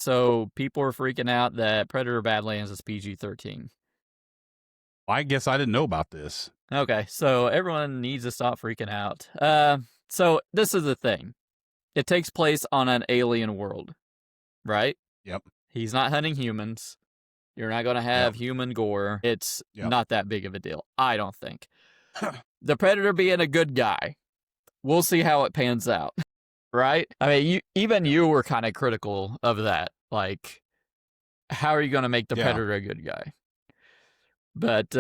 So people are freaking out that Predator Badlands is PG-13. I guess I didn't know about this. Okay, so everyone needs to stop freaking out. So this is the thing. It takes place on an alien world, right? Yep. He's not hunting humans. You're not going to have human gore. It's not that big of a deal, I don't think. The Predator being a good guy, we'll see how it pans out, right? I mean, you were kind of critical of that. Like, how are you going to make the Predator a good guy? But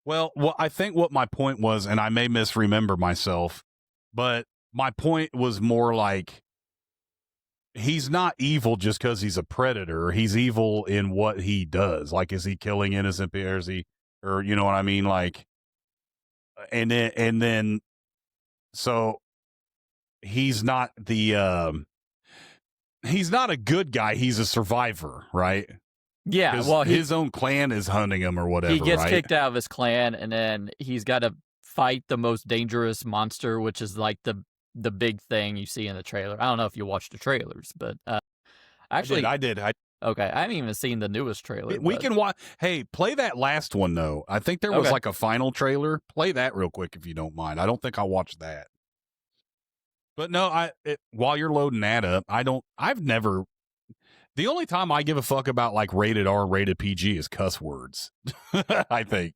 well, I think what my point was, and I may misremember myself, but my point was more like he's not evil just because he's a predator. He's evil in what he does. Like, is he killing innocent people? Or you know what I mean? Like, and then, so he's not he's not a good guy. He's a survivor, right? Yeah, well, his own clan is hunting him or whatever. He gets right? kicked out of his clan, and then he's got to fight the most dangerous monster, which is like the big thing you see in the trailer. I don't know if you watched the trailers, but actually, I did. Okay, I haven't even seen the newest trailer. We can watch. Hey, play that last one though. I think there was like a final trailer. Play that real quick if you don't mind. I don't think I'll watch that. But no, while you're loading that up, I've never. The only time I give a fuck about like rated R, rated PG is cuss words. I think.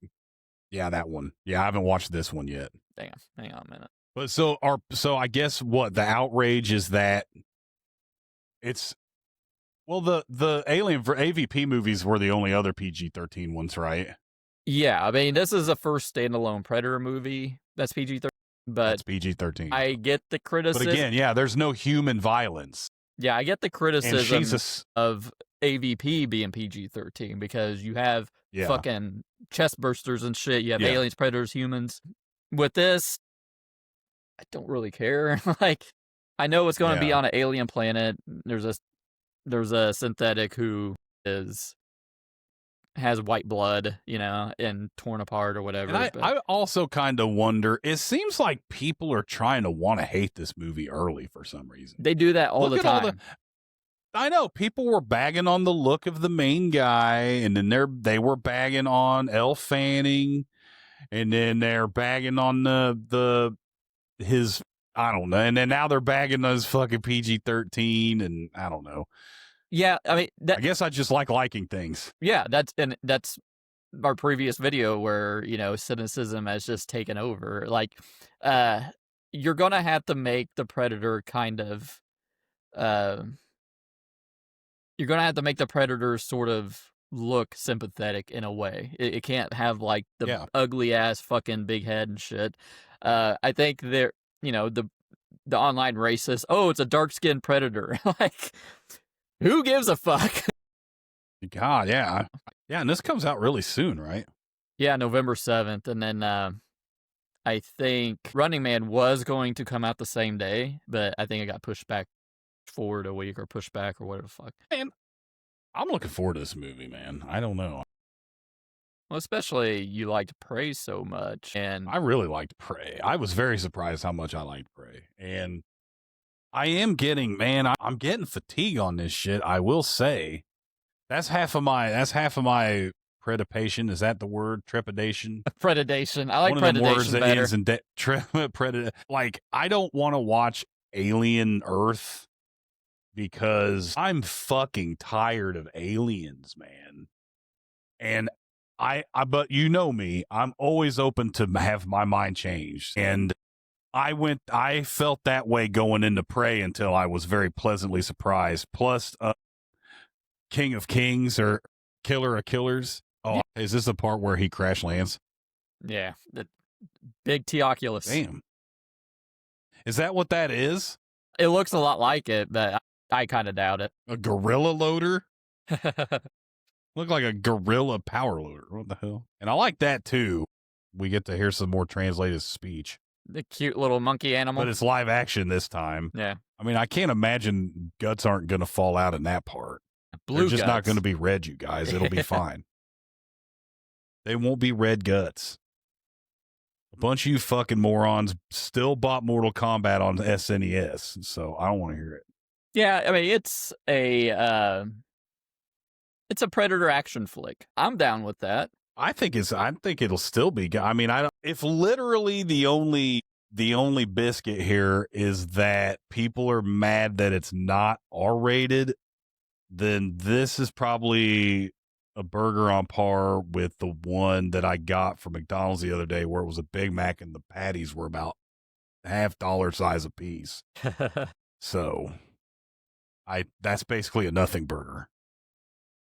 Yeah, that one. Yeah, I haven't watched this one yet. Hang on a minute. But so I guess what the outrage is that it's the Alien for AVP movies were the only other PG-13 ones, right? Yeah, I mean this is the first standalone Predator movie that's PG-13, but it's PG-13. I get the criticism. But again, yeah, there's no human violence. Yeah, I get the criticism of AVP being PG-13 because you have fucking chestbursters and shit. You have aliens, predators, humans. With this, I don't really care. Like, I know it's going to be on an alien planet. There's a synthetic who has white blood, and torn apart or whatever. And I also kind of wonder, it seems like people are trying to want to hate this movie early for some reason. They do that all the time. I know people were bagging on the look of the main guy, and then they were bagging on Elle Fanning, and then they're bagging on his I don't know, and then now they're bagging on his fucking PG-13, and I don't know. Yeah, I mean, I guess I just like liking things. Yeah, that's our previous video where cynicism has just taken over. Like, you're gonna have to make the Predator kind of, you're gonna have to make the Predator sort of look sympathetic in a way. It can't have like the ugly ass fucking big head and shit. I think they're the online racist. Oh, it's a dark skinned Predator. Like. Who gives a fuck? God, yeah. Yeah, and this comes out really soon, right? Yeah, November 7th. And then I think Running Man was going to come out the same day, but I think it got pushed back forward a week or pushed back or whatever the fuck. Man, I'm looking forward to this movie, man. I don't know. Well, especially you liked Prey so much. And I really liked Prey. I was very surprised how much I liked Prey. And I am getting, man, I'm getting fatigue on this shit. I will say, that's half of my predation. Is that the word? Trepidation. Predidation. I like predidation better. Like, I don't want to watch Alien Earth because I'm fucking tired of aliens, man. And but you know me, I'm always open to have my mind changed. And I felt that way going into Prey until I was very pleasantly surprised. Plus, King of Kings or Killer of Killers. Oh, is this the part where he crash lands? Yeah. The big T-Oculus. Damn. Is that what that is? It looks a lot like it, but I kind of doubt it. A gorilla loader? Look like a gorilla power loader. What the hell? And I like that too. We get to hear some more translated speech. The cute little monkey animal. But it's live action this time. Yeah. I mean, I can't imagine guts aren't going to fall out in that part. They're just not going to be red, you guys. It'll be fine. They won't be red guts. A bunch of you fucking morons still bought Mortal Kombat on SNES, so I don't want to hear it. Yeah, I mean, it's a Predator action flick. I'm down with that. I think it'll still be. I mean, if literally the only biscuit here is that people are mad that it's not R-rated, then this is probably a burger on par with the one that I got from McDonald's the other day, where it was a Big Mac and the patties were about $half size a piece. So that's basically a nothing burger.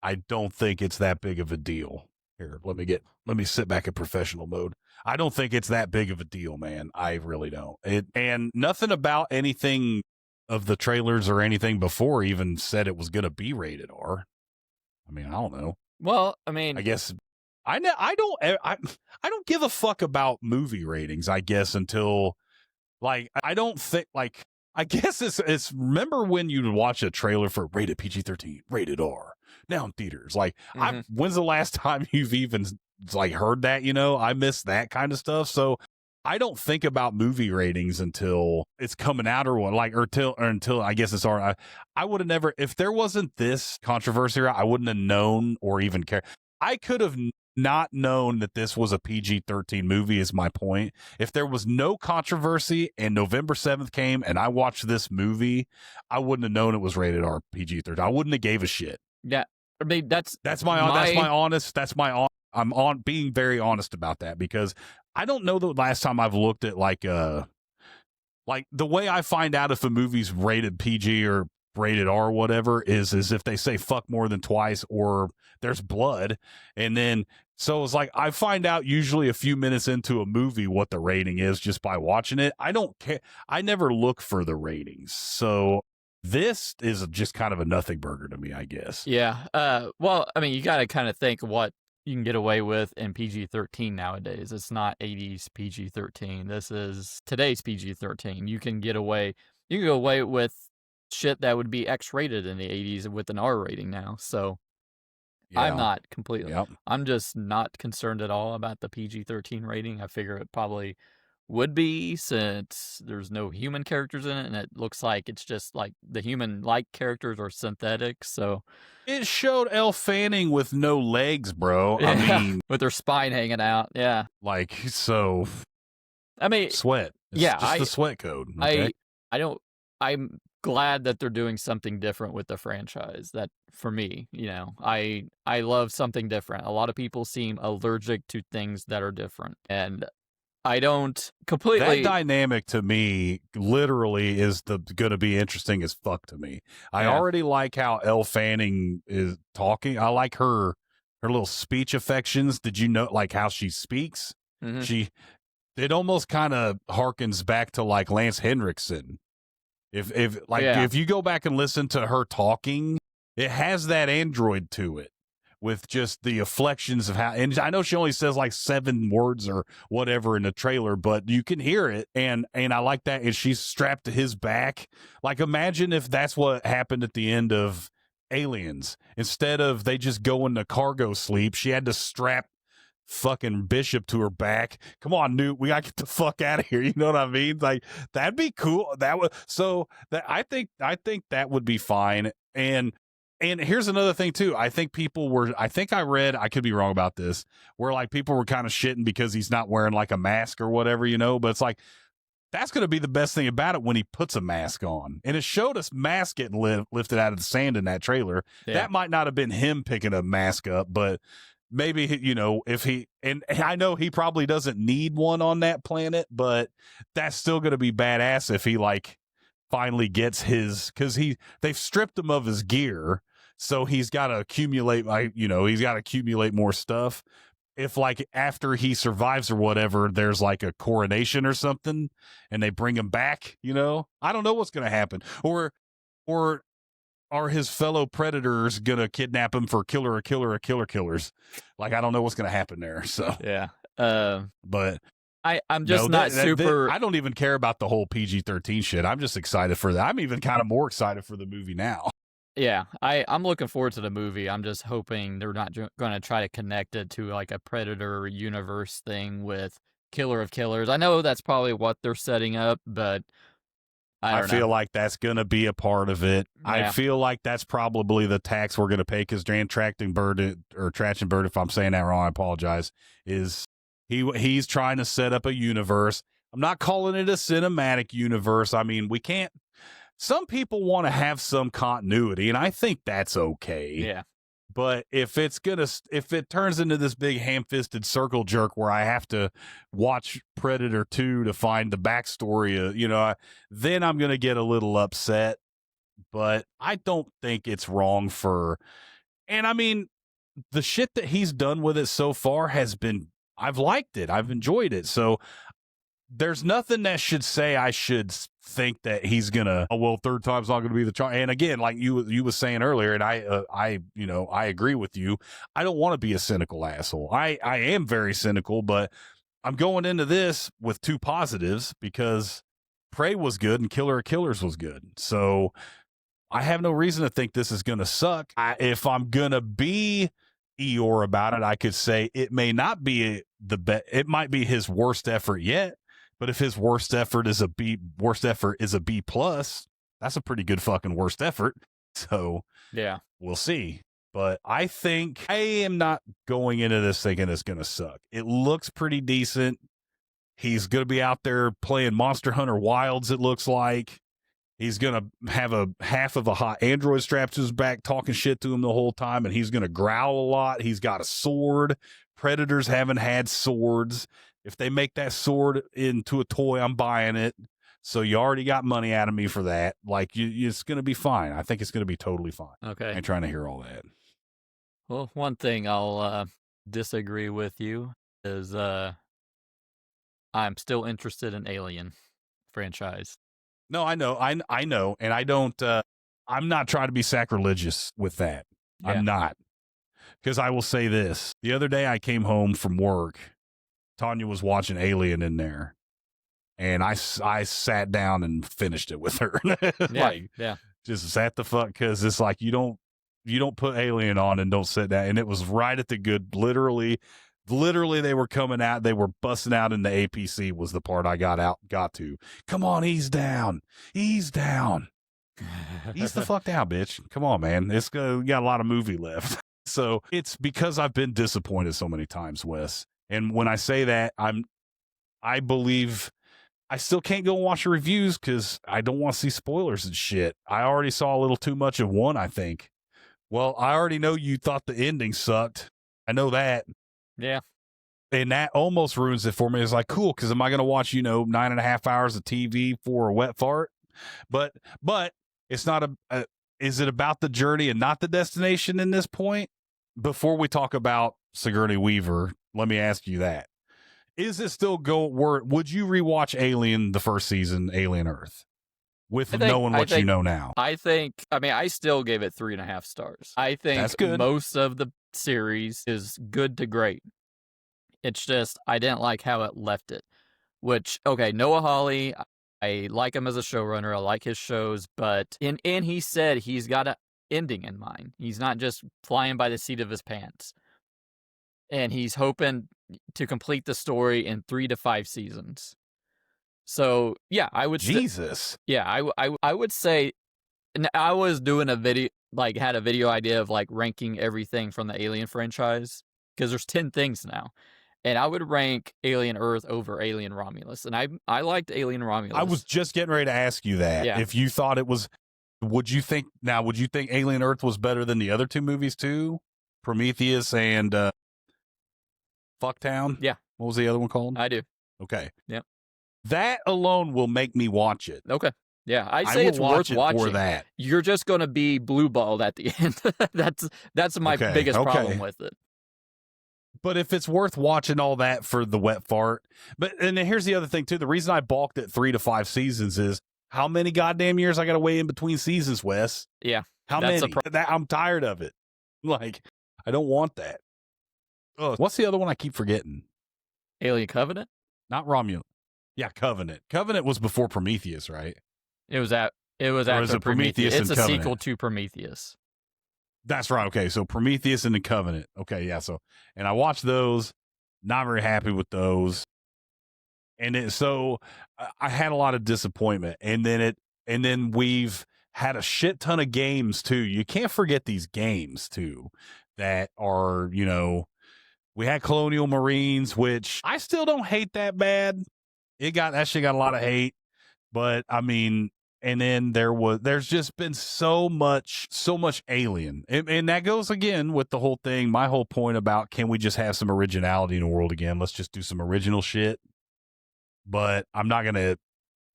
I don't think it's that big of a deal. Here, let me sit back in professional mode. I don't think it's that big of a deal, man. I really don't. And nothing about anything of the trailers or anything before even said it was going to be rated R. I mean, I don't know. Well, I mean, I guess I don't give a fuck about movie ratings, I guess, until like I don't think like I guess it's remember when you watch a trailer for rated PG-13, rated R, now in theaters. Like when's the last time you've even like heard that, you know? I miss that kind of stuff. So I don't think about movie ratings until it's coming out or what, like, or until I guess it's R. I would have never, if there wasn't this controversy, I wouldn't have known or even cared. I could have not known that this was a PG-13 movie is my point. If there was no controversy and November 7th came and I watched this movie, I wouldn't have known it was rated R PG-13. I wouldn't have gave a shit. Yeah. I mean, I'm on being very honest about that, because I don't know the last time I've looked at like the way I find out if a movie's rated PG or rated R or whatever is if they say fuck more than twice or there's blood. And then so it's like I find out usually a few minutes into a movie what the rating is just by watching it. I don't care. I never look for the ratings. So this is just kind of a nothing burger to me, I guess. Yeah. Well, I mean, you got to kind of think what you can get away with in PG-13 nowadays. It's not 80s PG-13. This is today's PG-13. You can go away with shit that would be X-rated in the 80s with an R rating now. So yeah. I'm not completely. Yep. I'm just not concerned at all about the PG-13 rating. I figure it probably would be, since there's no human characters in it, and it looks like it's just like the human-like characters are synthetic. So it showed Elle Fanning with no legs, bro. Yeah. I mean, with her spine hanging out. Yeah, like, so. I mean, sweat. It's just the sweat code. Okay? I'm glad that they're doing something different with the franchise. That, for me, you know, I love something different. A lot of people seem allergic to things that are different, and I don't completely. That dynamic to me literally is going to be interesting as fuck to me. I already like how Elle Fanning is talking. I like her little speech affections. Did you know like how she speaks? Mm-hmm. It almost kind of harkens back to like Lance Henriksen. If you go back and listen to her talking, it has that android to it, with just the inflections of how, and I know she only says like 7 words or whatever in the trailer, but you can hear it, and I like that. And she's strapped to his back. Like, imagine if that's what happened at the end of Aliens. Instead of they just go into cargo sleep, she had to strap fucking Bishop to her back. Come on, Newt, we gotta get the fuck out of here. You know what I mean? Like, that'd be cool. I think that would be fine. And here's another thing too. I think I read, I could be wrong about this, where like people were kind of shitting because he's not wearing like a mask or whatever, you know, but it's like, that's going to be the best thing about it when he puts a mask on. And it showed us mask getting lifted out of the sand in that trailer. Yeah. That might not have been him picking a mask up, but maybe, you know, and I know he probably doesn't need one on that planet, but that's still going to be badass if he like finally gets his, because they've stripped him of his gear, so he's got to accumulate, he's got to accumulate more stuff. If like after he survives or whatever, there's like a coronation or something, and they bring him back, you know, I don't know what's going to happen, or are his fellow predators gonna kidnap him for killers? Like, I don't know what's gonna happen there. So yeah, but I'm just not super. I don't even care about the whole PG-13 shit. I'm just excited for that. I'm even kind of more excited for the movie now. Yeah, I'm looking forward to the movie. I'm just hoping they're not going to try to connect it to like a Predator universe thing with Killer of Killers. I know that's probably what they're setting up, but I feel like that's going to be a part of it. Yeah. I feel like that's probably the tax we're going to pay because Dan Trachtenberg, if I'm saying that wrong, I apologize, is he's trying to set up a universe. I'm not calling it a cinematic universe. I mean, we can't. Some people want to have some continuity, and I think that's okay. Yeah. But if it turns into this big ham-fisted circle jerk where I have to watch Predator 2 to find the backstory, then I'm going to get a little upset. But I don't think it's wrong and I mean, the shit that he's done with it so far I've liked it. I've enjoyed it. So there's nothing that should say I should think that he's gonna, third time's not gonna be the charm. And again, like you was saying earlier, and I agree with you. I don't want to be a cynical asshole. I am very cynical, but I'm going into this with two positives because Prey was good and Killer of Killers was good. So I have no reason to think this is gonna suck. If I'm gonna be Eeyore about it, I could say it may not be it might be his worst effort yet. But if his worst effort is a B plus, that's a pretty good fucking worst effort. So yeah, we'll see. But I think I am not going into this thinking it's going to suck. It looks pretty decent. He's going to be out there playing Monster Hunter Wilds, it looks like. He's going to have a half of a hot android strapped to his back talking shit to him the whole time, and he's going to growl a lot. He's got a sword. Predators haven't had swords. If they make that sword into a toy, I'm buying it. So you already got money out of me for that. Like, it's going to be fine. I think it's going to be totally fine. Okay. I ain't trying to hear all that. Well, one thing I'll disagree with you is I'm still interested in Alien franchise. No, I know. I know. And I don't, I'm not trying to be sacrilegious with that. Yeah. I'm not. Because I will say this. The other day I came home from work. Tanya was watching Alien in there, and I sat down and finished it with her. Just sat the fuck, because it's like you don't put Alien on and don't sit down. And it was right at the good. Literally, they were coming out. They were busting out in the APC was the part I got to. Come on, he's down. He's down. He's the fuck down, bitch. Come on, man. We got a lot of movie left. So it's because I've been disappointed so many times, Wes. And when I say that, I believe I still can't go and watch the reviews because I don't want to see spoilers and shit. I already saw a little too much of one, I think. Well, I already know you thought the ending sucked. I know that. Yeah. And that almost ruins it for me. It's like, cool, because am I going to watch, 9.5 hours of TV for a wet fart? But it's not is it about the journey and not the destination in this point? Before we talk about Sigourney Weaver, let me ask you that. Is it still would you rewatch Alien, the first season, Alien Earth, knowing what you know now? I still gave it 3.5 stars. I think that's good. Most of the series is good to great. It's just, I didn't like how it left it. Which, okay, Noah Hawley, I like him as a showrunner. I like his shows, but he said he's got an ending in mind. He's not just flying by the seat of his pants. And he's hoping to complete the story in 3 to 5 seasons. So, yeah, I would Jesus. I would say, and I was doing a video, had a video idea of ranking everything from the Alien franchise, because there's 10 things now. And I would rank Alien Earth over Alien Romulus. And I liked Alien Romulus. I was just getting ready to ask you that. Yeah. If you thought it was, would you think Alien Earth was better than the other two movies too? Prometheus and Fucktown? Yeah. What was the other one called? I do. Okay. Yeah. That alone will make me watch it. Okay. Yeah, I'd say it's worth watching. For that. You're just going to be blue balled at the end. That's my biggest problem with it. But if it's worth watching all that for the wet fart, and then here's the other thing too. The reason I balked at 3 to 5 seasons is how many goddamn years I got to wait in between seasons, Wes? Yeah. How many? I'm tired of it. I don't want that. What's the other one I keep forgetting? Alien Covenant? Not Romulus. Yeah, Covenant. Covenant was before Prometheus, right? It was after Prometheus. It's a sequel to Prometheus. That's right. Okay, so Prometheus and the Covenant. Okay, yeah. So, and I watched those. Not very happy with those. And so I had a lot of disappointment. And then And then we've had a shit ton of games too. You can't forget these games too that are, you know, we had Colonial Marines, which I still don't hate that bad. That shit got a lot of hate, but I mean, and then there's just been so much Alien. And that goes again with the whole thing. My whole point about, can we just have some originality in the world again? Let's just do some original shit. But I'm not going to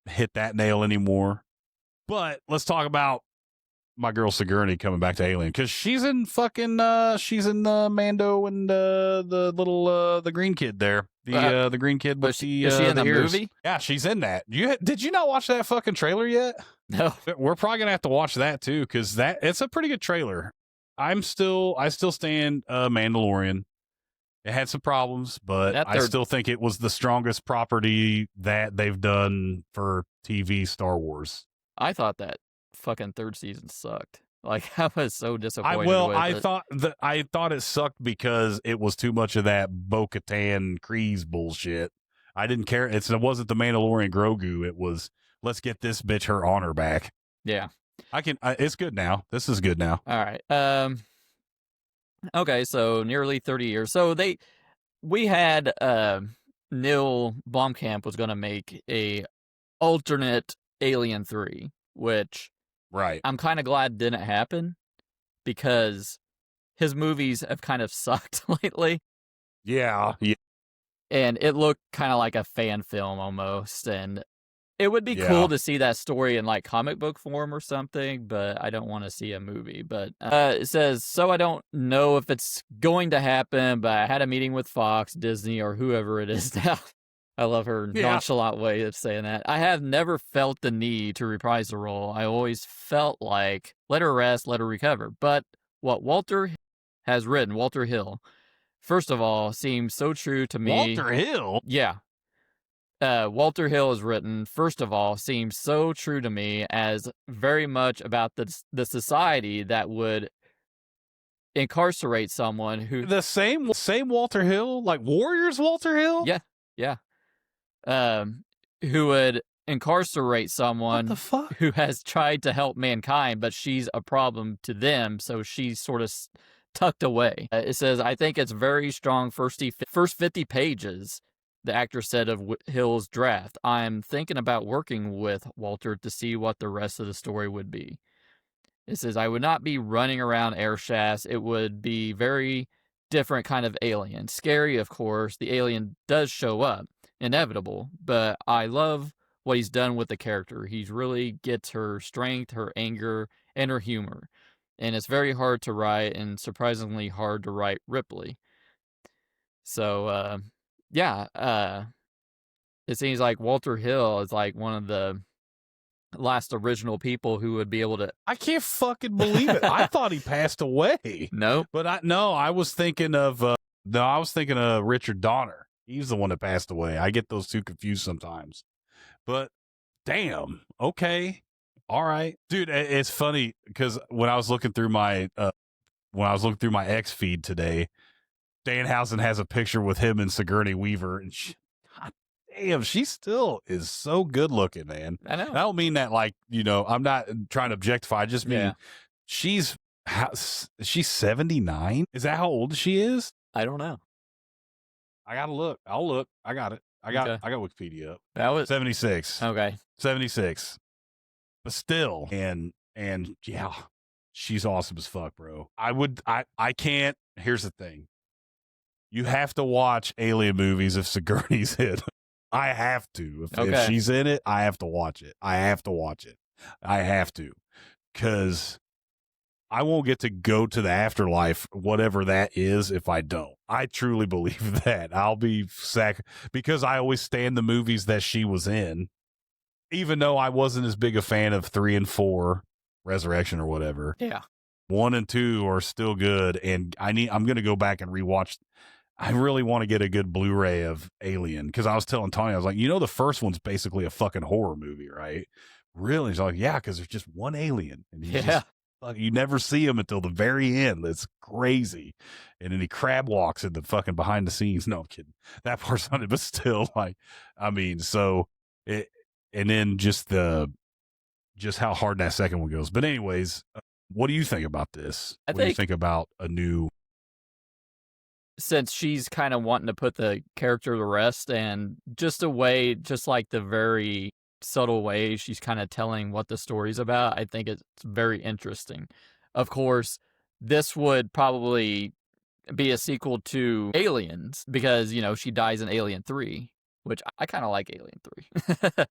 hit that nail anymore. But let's talk about my girl Sigourney coming back to Alien, because she's in fucking Mando and the little the green kid there, the green kid with the is she in the ears. movie? Yeah, she's in that. Did you not watch that fucking trailer yet? No. We're probably gonna have to watch that too, because it's a pretty good trailer. I still stand Mandalorian. It had some problems, but I still think it was the strongest property that they've done for TV Star Wars. I thought that fucking third season sucked. Like, I was so disappointed. I thought it sucked because it was too much of that Bo-Katan Kryze bullshit. I didn't care. It wasn't the Mandalorian Grogu. It was, let's get this bitch her honor back. Yeah. It's good now. This is good now. All right. Okay, so nearly 30 years. So we had Neil Blomkamp was going to make a alternate Alien 3, which right. I'm kind of glad didn't happen, because his movies have kind of sucked lately. Yeah. And it looked kind of like a fan film almost, and it would be cool to see that story in like comic book form or something, but I don't want to see a movie. But it says, so I don't know if it's going to happen, but I had a meeting with Fox, Disney, or whoever it is now. I love her nonchalant way of saying that. I have never felt the need to reprise the role. I always felt like, let her rest, let her recover. But what Walter has written, Walter Hill, first of all, seems so true to me. Walter Hill? Yeah. Walter Hill has written, first of all, seems so true to me, as very much about the society that would incarcerate someone who... The same Walter Hill? Like Warriors Walter Hill? Yeah. Who would incarcerate someone who has tried to help mankind, but she's a problem to them, so she's sort of tucked away. It says, I think it's very strong first 50 pages, the actor said of Hill's draft. I'm thinking about working with Walter to see what the rest of the story would be. It says, I would not be running around air shafts. It would be very different kind of alien. Scary, of course. The alien does show up. Inevitable. But I love what he's done with the character. He really gets her strength, her anger, and her humor. And it's very hard to write, and surprisingly hard to write Ripley. So, it seems like Walter Hill is like one of the last original people who would be able to... I can't fucking believe it. I thought he passed away. No. But I was thinking of Richard Donner. He's the one that passed away. I get those two confused sometimes. But damn, okay. All right. Dude, it's funny because when I was looking through my X feed today, Danhausen has a picture with him and Sigourney Weaver, and God damn, she still is so good looking, man. I know. I don't mean that like, I'm not trying to objectify. I just mean she's 79. Is that how old she is? I don't know. I gotta look. I'll look. I got it. I got Wikipedia up. That was 76. Okay. 76. But still, and yeah, she's awesome as fuck, bro. I can't. Here's the thing. You have to watch Alien movies if Sigourney's in. I have to. If she's in it, I have to watch it. I have to. Because I won't get to go to the afterlife, whatever that is, if I don't. I truly believe that. I'll be because I always stand the movies that she was in, even though I wasn't as big a fan of 3 and 4, Resurrection or whatever. Yeah. 1 and 2 are still good, and I'm going to go back and rewatch. I really want to get a good Blu-ray of Alien, because I was telling Tony, I was like, the first one's basically a fucking horror movie, right? Really? He's like, yeah, because there's just one alien. And you never see him until the very end. It's crazy. And then he crab walks in the fucking behind the scenes. No, I'm kidding. That part's not it, but still, like, I mean, so it, and then just just how hard that second one goes. But anyways, what do you think about this? What do you think about a new? Since she's kind of wanting to put the character to rest, and just a way, just like the very subtle way she's kind of telling what the story's about, I think it's very interesting. Of course, this would probably be a sequel to Aliens because, you know, she dies in Alien 3, which I kind of like Alien 3.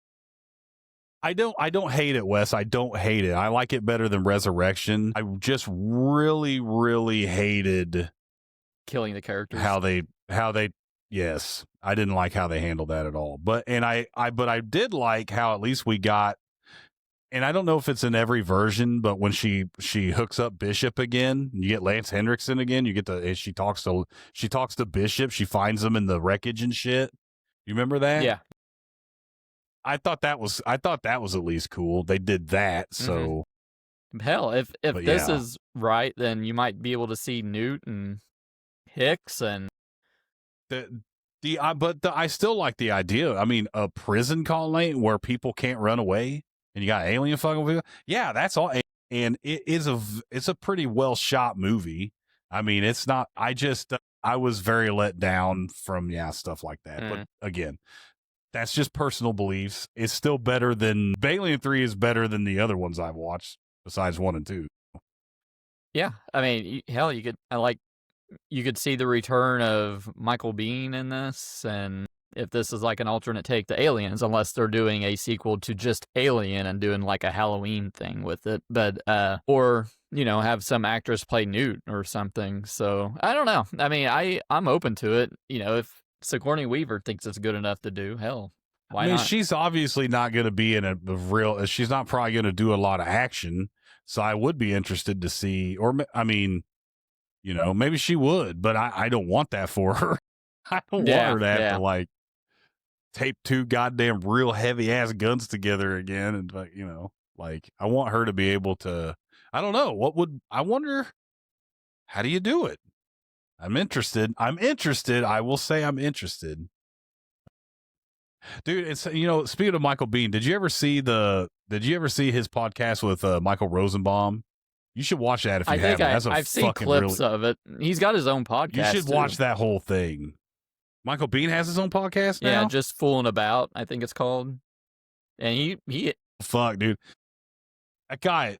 I don't hate it, Wes. I don't hate it. I like it better than Resurrection. I just really, really hated killing the characters. How they yes. I didn't like how they handled that at all. But I did like how at least we got, and I don't know if it's in every version, but when she hooks up Bishop again, you get Lance Henriksen again, you get she talks to Bishop, she finds him in the wreckage and shit. You remember that? Yeah. I thought that was at least cool. They did that, so hell, if this is right, then you might be able to see Newt and Hicks and I still like the idea. I mean, a prison colony where people can't run away, and you got alien fucking people. Yeah, that's all. And it's a pretty well shot movie. I mean, it's not. I was very let down from stuff like that. But again, that's just personal beliefs. It's still better than Alien 3 is better than the other ones I've watched besides 1 and 2. Yeah, I mean, hell, you could see the return of Michael Biehn in this, and if this is like an alternate take to Aliens, unless they're doing a sequel to just Alien and doing like a Halloween thing with it, but or you know, have some actress play Newt or something. So I don't know. I mean, I'm open to it. You know, if Sigourney Weaver thinks it's good enough to do, hell, why not? She's obviously not going to be in a real. She's not probably going to do a lot of action. So I would be interested to see, or I mean, you know, maybe she would, but I don't want that for her. I don't want her to have to like tape 2 goddamn real heavy ass guns together again, and you know, like I want her to be able to. I don't know I wonder. How do you do it? I'm interested. I will say I'm interested. Dude, it's, you know, speaking of Michael Biehn, did you ever see his podcast with Michael Rosenbaum? You should watch that if you haven't. I've seen clips of it. He's got his own podcast. You should watch that whole thing. Michael Biehn has his own podcast now? Yeah, Just Fooling About, I think it's called. And he fuck, dude. That guy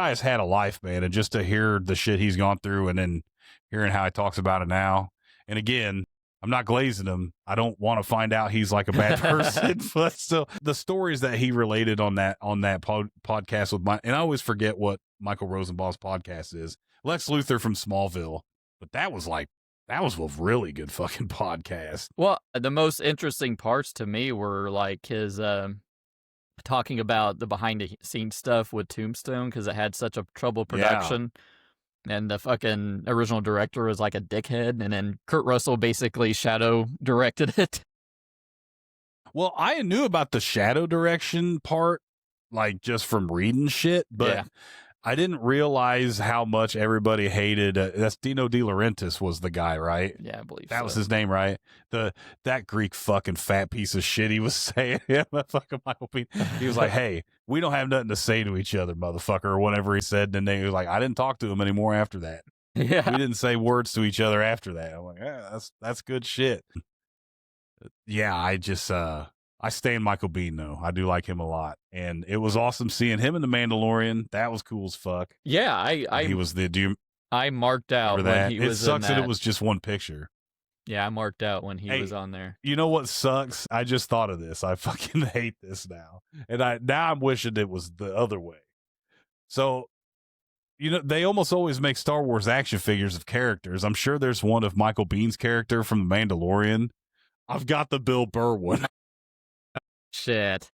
has had a life, man, and just to hear the shit he's gone through and then hearing how he talks about it now. And again, I'm not glazing him. I don't want to find out he's like a bad person, but still, the stories that he related on that podcast with and I always forget what Michael Rosenbaum's podcast is. Lex Luthor from Smallville, but that was a really good fucking podcast. Well, the most interesting parts to me were like his talking about the behind the scenes stuff with Tombstone because it had such a troubled production. Yeah. And the fucking original director was like a dickhead, and then Kurt Russell basically shadow directed it. Well, I knew about the shadow direction part, like just from reading shit, but I didn't realize how much everybody hated. That's Dino De Laurentiis was the guy, right? Yeah, I believe that was his name, right? That Greek fucking fat piece of shit he was saying. Yeah, that fucking Michael Biehn. He was like, "Hey, we don't have nothing to say to each other, motherfucker," or whatever he said. And then he was like, "I didn't talk to him anymore after that. Yeah, we didn't say words to each other after that." I'm like, "Yeah, that's good shit." Yeah, I stand Michael Biehn, though. I do like him a lot. And it was awesome seeing him in The Mandalorian. That was cool as fuck. Yeah, he was I marked out when he was in that. It sucks that it was just one picture. Yeah, I marked out when he was on there. You know what sucks? I just thought of this. I fucking hate this now. And now I'm wishing it was the other way. So, you know, they almost always make Star Wars action figures of characters. I'm sure there's one of Michael Bihn's character from The Mandalorian. I've got the Bill Burr one. Shit.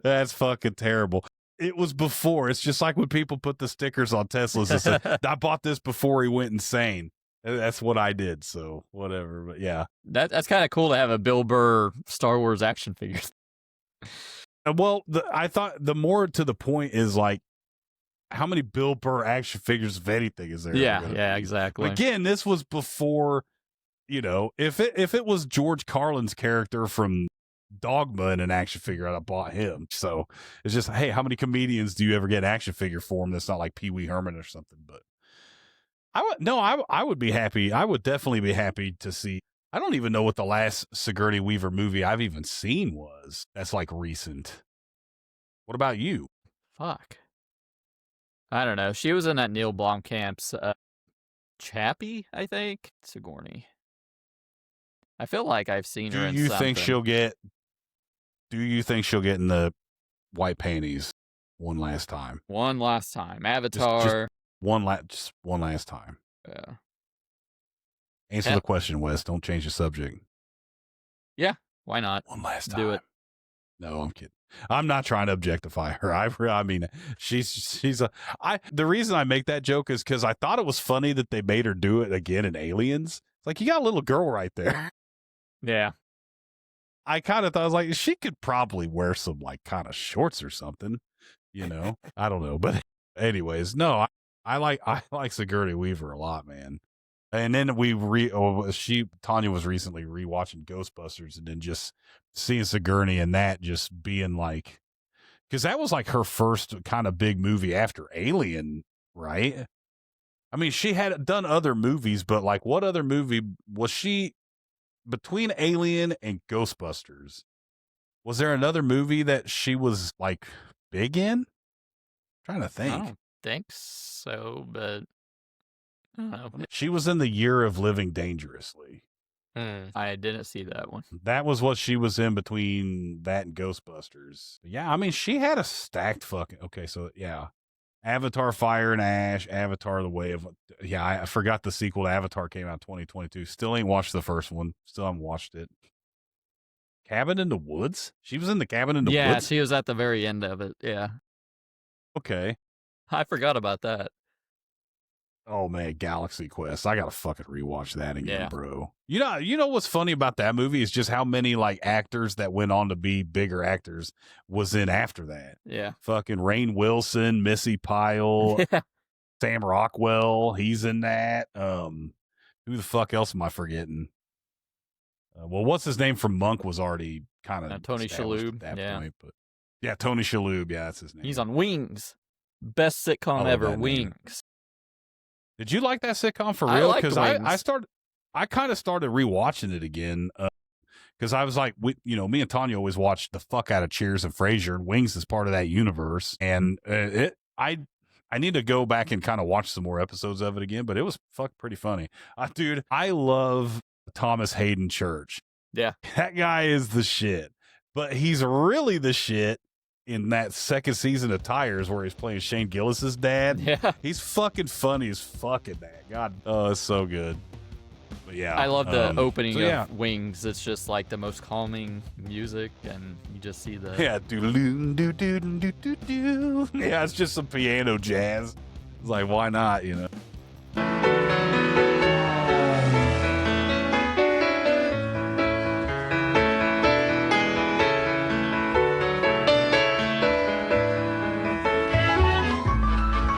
That's fucking terrible. It was before. It's just like when people put the stickers on Teslas and said, "I bought this before he went insane." That's what I did. So whatever. But yeah, that's kind of cool to have a Bill Burr Star Wars action figure. Well, I thought the more to the point is like, how many Bill Burr action figures of anything is there? Yeah, exactly. Again, this was before. You know, if it was George Carlin's character from Dogma in an action figure, and I bought him. So it's just, hey, how many comedians do you ever get an action figure for him that's not like Pee Wee Herman or something? But I would be happy. I would definitely be happy to see. I don't even know what the last Sigourney Weaver movie I've even seen was. That's like recent. What about you? Fuck. I don't know. She was in that Neil Blomkamp's Chappie, I think. Sigourney. I feel like I've seen her in something. Do you think she'll get in the white panties one last time? One last time. Avatar. Just one last time. Yeah. Answer the question, Wes. Don't change the subject. Yeah, why not? One last time. Do it. No, I'm kidding. I'm not trying to objectify her. I mean, the reason I make that joke is because I thought it was funny that they made her do it again in Aliens. It's like, you got a little girl right there. Yeah. I kind of thought, I was like, she could probably wear some like kind of shorts or something, you know? I don't know. But anyways, no, I like Sigourney Weaver a lot, man. And then Tanya was recently rewatching Ghostbusters, and then just seeing Sigourney and that just being like, because that was like her first kind of big movie after Alien, right? I mean, she had done other movies, but like, what other movie was she between Alien and Ghostbusters? Was there another movie that she was like big in? I'm trying to think. I don't think so, but I don't know. She was in The Year of Living Dangerously. I didn't see that one. That was what she was in between that and Ghostbusters. Yeah, I mean, she had a stacked fucking... Okay, so yeah. Avatar Fire and Ash, Avatar The Way of... Yeah, I forgot the sequel to Avatar came out in 2022. Still ain't watched the first one. Still haven't watched it. Cabin in the Woods? She was in the Cabin in the Woods? Yeah, she was at the very end of it. Yeah. Okay. I forgot about that. Oh man, Galaxy Quest. I gotta fucking rewatch that again, bro. You know what's funny about that movie is just how many like actors that went on to be bigger actors was in after that. Yeah. Fucking Rainn Wilson, Missy Pyle, Sam Rockwell, he's in that. Who the fuck else am I forgetting? Well, what's his name from Monk was already kind of Tony Shalhoub at that point, but yeah, Tony Shalhoub, yeah, that's his name. He's on Wings. Best sitcom ever, Wings. Did you like that sitcom for real? Because I kind of started rewatching it again because I was like, me and Tanya always watched the fuck out of Cheers and Frasier, and Wings is part of that universe. And I need to go back and kind of watch some more episodes of it again, but it was pretty funny. Dude, I love Thomas Hayden Church. Yeah. That guy is the shit, but he's really the shit in that second season of Tires where he's playing Shane Gillis's dad. Yeah. He's fucking funny as fucking that. God, it's so good. But yeah. I love the opening of Wings. It's just like the most calming music, and you just see the... Yeah, do-do-do-do-do-do-do. Yeah, it's just some piano jazz. It's like, why not,